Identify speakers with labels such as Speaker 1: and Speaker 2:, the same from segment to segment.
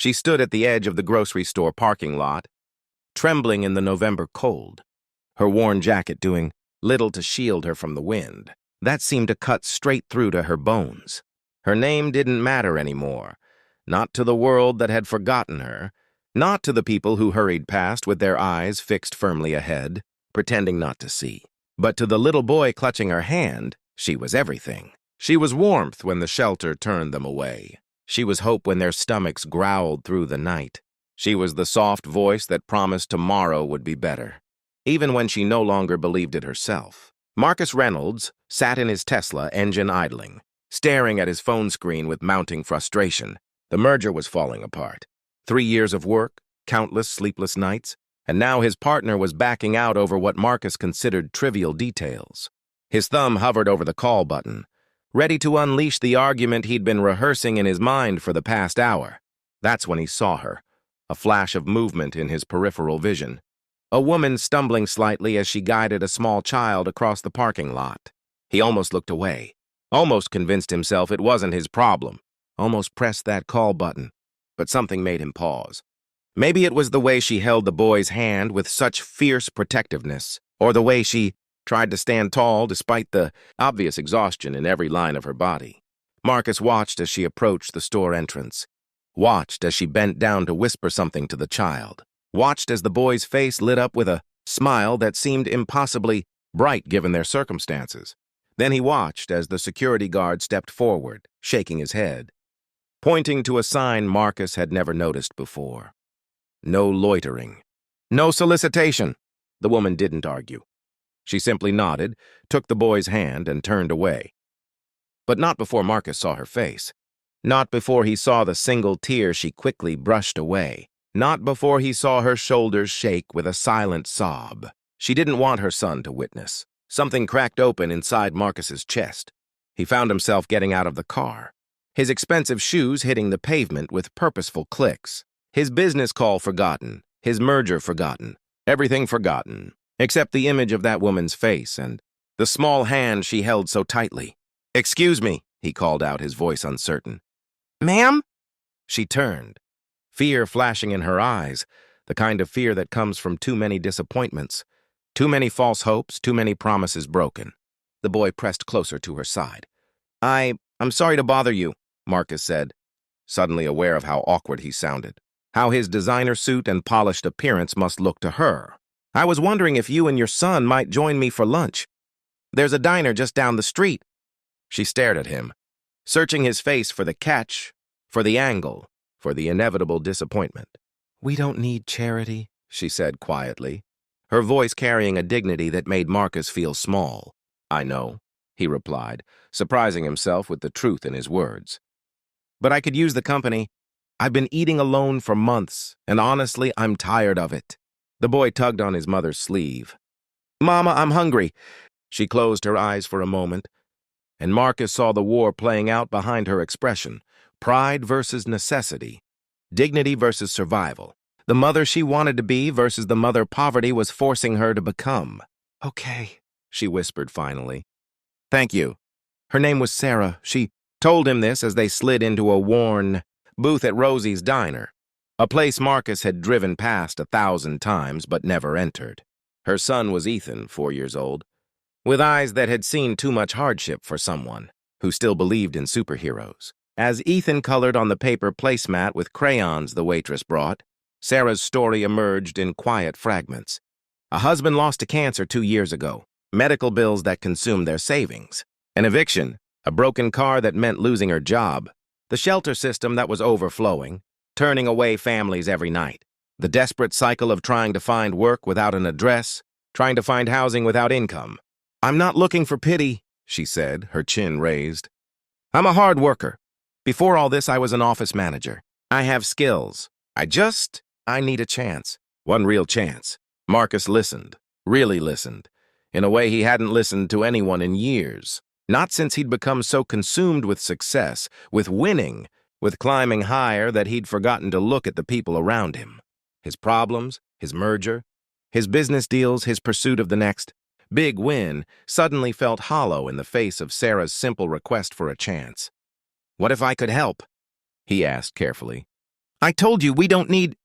Speaker 1: She stood at the edge of the grocery store parking lot, trembling in the November cold, her worn jacket doing little to shield her from the wind. That seemed to cut straight through to her bones. Her name didn't matter anymore, not to the world that had forgotten her, not to the people who hurried past with their eyes fixed firmly ahead, pretending not to see. But to the little boy clutching her hand, she was everything. She was warmth when the shelter turned them away. She was hope when their stomachs growled through the night. She was the soft voice that promised tomorrow would be better, even when she no longer believed it herself. Marcus Reynolds sat in his Tesla, engine idling, staring at his phone screen with mounting frustration. The merger was falling apart. 3 years of work, countless sleepless nights, and now his partner was backing out over what Marcus considered trivial details. His thumb hovered over the call button, ready to unleash the argument he'd been rehearsing in his mind for the past hour. That's when he saw her, a flash of movement in his peripheral vision. A woman stumbling slightly as she guided a small child across the parking lot. He almost looked away, almost convinced himself it wasn't his problem, almost pressed that call button, but something made him pause. Maybe it was the way she held the boy's hand with such fierce protectiveness, or the way she tried to stand tall despite the obvious exhaustion in every line of her body. Marcus watched as she approached the store entrance, watched as she bent down to whisper something to the child, watched as the boy's face lit up with a smile that seemed impossibly bright given their circumstances. Then he watched as the security guard stepped forward, shaking his head, pointing to a sign Marcus had never noticed before. No loitering. No solicitation. The woman didn't argue. She simply nodded, took the boy's hand, and turned away. But not before Marcus saw her face. Not before he saw the single tear she quickly brushed away. Not before he saw her shoulders shake with a silent sob. She didn't want her son to witness. Something cracked open inside Marcus's chest. He found himself getting out of the car, his expensive shoes hitting the pavement with purposeful clicks. His business call forgotten, his merger forgotten, everything forgotten, except the image of that woman's face and the small hand she held so tightly. "Excuse me," he called out, his voice uncertain. "Ma'am?" She turned, fear flashing in her eyes, the kind of fear that comes from too many disappointments, too many false hopes, too many promises broken. The boy pressed closer to her side. I'm sorry to bother you," Marcus said, suddenly aware of how awkward he sounded, how his designer suit and polished appearance must look to her. "I was wondering if you and your son might join me for lunch. There's a diner just down the street." She stared at him, searching his face for the catch, for the angle, for the inevitable disappointment. "We don't need charity," she said quietly, her voice carrying a dignity that made Marcus feel small. "I know," he replied, surprising himself with the truth in his words. "But I could use the company. I've been eating alone for months, and honestly, I'm tired of it." The boy tugged on his mother's sleeve. "Mama, I'm hungry." She closed her eyes for a moment, and Marcus saw the war playing out behind her expression. Pride versus necessity. Dignity versus survival. The mother she wanted to be versus the mother poverty was forcing her to become. "Okay," she whispered finally. "Thank you." Her name was Sarah. She told him this as they slid into a worn booth at Rosie's Diner, a place Marcus had driven past 1,000 times but never entered. Her son was Ethan, 4 years old, with eyes that had seen too much hardship for someone who still believed in superheroes. As Ethan colored on the paper placemat with crayons the waitress brought, Sarah's story emerged in quiet fragments. A husband lost to cancer 2 years ago, medical bills that consumed their savings, an eviction, a broken car that meant losing her job, the shelter system that was overflowing, turning away families every night, the desperate cycle of trying to find work without an address, trying to find housing without income. "I'm not looking for pity," she said, her chin raised. "I'm a hard worker. Before all this, I was an office manager. I have skills. I need a chance. One real chance." Marcus listened, really listened, in a way he hadn't listened to anyone in years. Not since he'd become so consumed with success, with winning, with climbing higher that he'd forgotten to look at the people around him. His problems, his merger, his business deals, his pursuit of the next big win suddenly felt hollow in the face of Sarah's simple request for a chance. "What if I could help?" he asked carefully. I told you we don't need—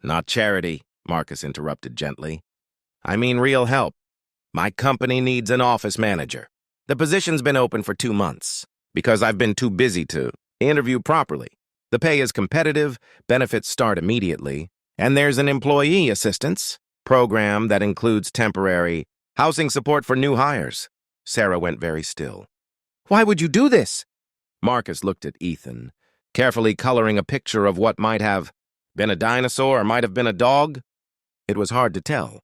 Speaker 1: Not charity, Marcus interrupted gently. I mean real help. My company needs an office manager. The position's been open for 2 months because I've been too busy to interview properly. The pay is competitive, benefits start immediately, and there's an employee assistance program that includes temporary housing support for new hires. Sarah went very still. Why would you do this? Marcus looked at Ethan, carefully coloring a picture of what might have been a dinosaur or might have been a dog. It was hard to tell,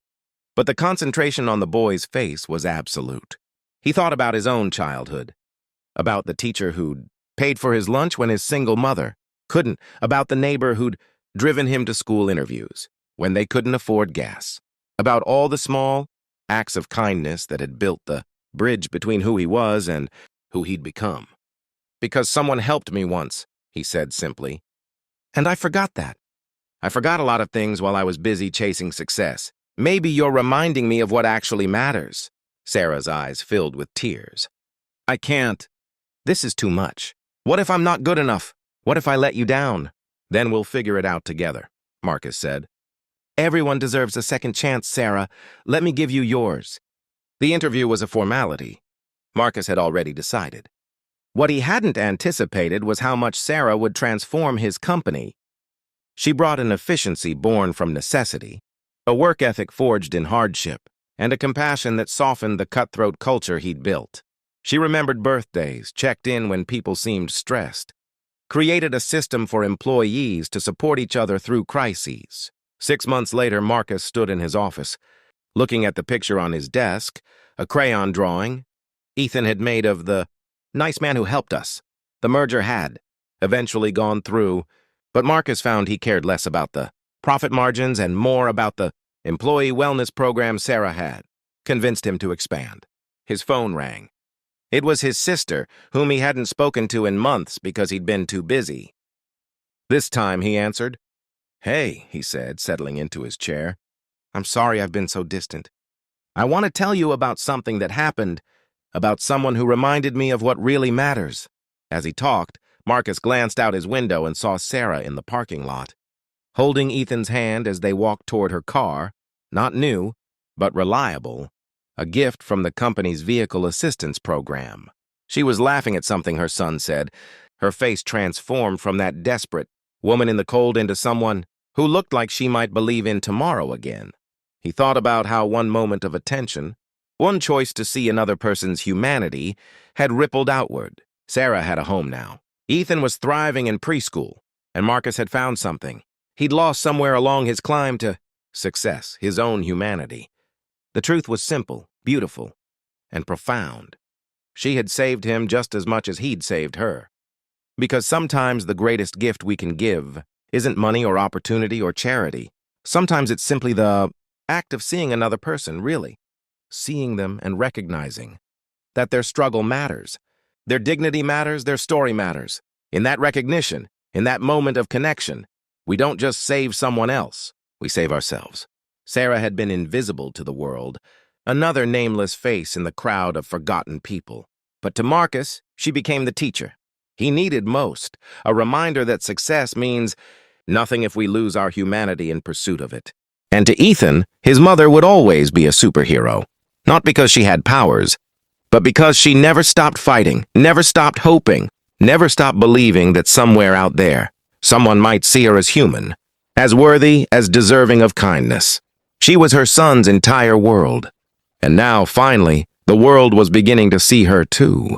Speaker 1: but the concentration on the boy's face was absolute. He thought about his own childhood, about the teacher who'd paid for his lunch when his single mother couldn't, about the neighbor who'd driven him to school interviews when they couldn't afford gas, about all the small acts of kindness that had built the bridge between who he was and who he'd become. Because someone helped me once, he said simply. And I forgot that. I forgot a lot of things while I was busy chasing success. Maybe you're reminding me of what actually matters. Sarah's eyes filled with tears. I can't. This is too much. What if I'm not good enough? What if I let you down? Then we'll figure it out together, Marcus said. Everyone deserves a second chance, Sarah. Let me give you yours. The interview was a formality. Marcus had already decided. What he hadn't anticipated was how much Sarah would transform his company. She brought an efficiency born from necessity, a work ethic forged in hardship, and a compassion that softened the cutthroat culture he'd built. She remembered birthdays, checked in when people seemed stressed, created a system for employees to support each other through crises. 6 months later, Marcus stood in his office, looking at the picture on his desk, a crayon drawing Ethan had made of the nice man who helped us. The merger had eventually gone through, but Marcus found he cared less about the profit margins and more about the employee wellness program Sarah had convinced him to expand. His phone rang. It was his sister, whom he hadn't spoken to in months because he'd been too busy. This time he answered. Hey, he said, settling into his chair. I'm sorry I've been so distant. I want to tell you about something that happened, about someone who reminded me of what really matters. As he talked, Marcus glanced out his window and saw Sarah in the parking lot, holding Ethan's hand as they walked toward her car, not new, but reliable, a gift from the company's vehicle assistance program. She was laughing at something her son said, her face transformed from that desperate woman in the cold into someone who looked like she might believe in tomorrow again. He thought about how one moment of attention, one choice to see another person's humanity, had rippled outward. Sarah had a home now. Ethan was thriving in preschool, and Marcus had found something he'd lost somewhere along his climb to success, his own humanity. The truth was simple, beautiful, and profound. She had saved him just as much as he'd saved her. Because sometimes the greatest gift we can give isn't money or opportunity or charity. Sometimes it's simply the act of seeing another person, really. Seeing them and recognizing that their struggle matters. Their dignity matters, their story matters. In that recognition, in that moment of connection, we don't just save someone else, we save ourselves. Sarah had been invisible to the world, another nameless face in the crowd of forgotten people. But to Marcus, she became the teacher he needed most, a reminder that success means nothing if we lose our humanity in pursuit of it. And to Ethan, his mother would always be a superhero, not because she had powers, but because she never stopped fighting, never stopped hoping, never stopped believing that somewhere out there, someone might see her as human, as worthy, as deserving of kindness. She was her son's entire world. And now, finally, the world was beginning to see her too.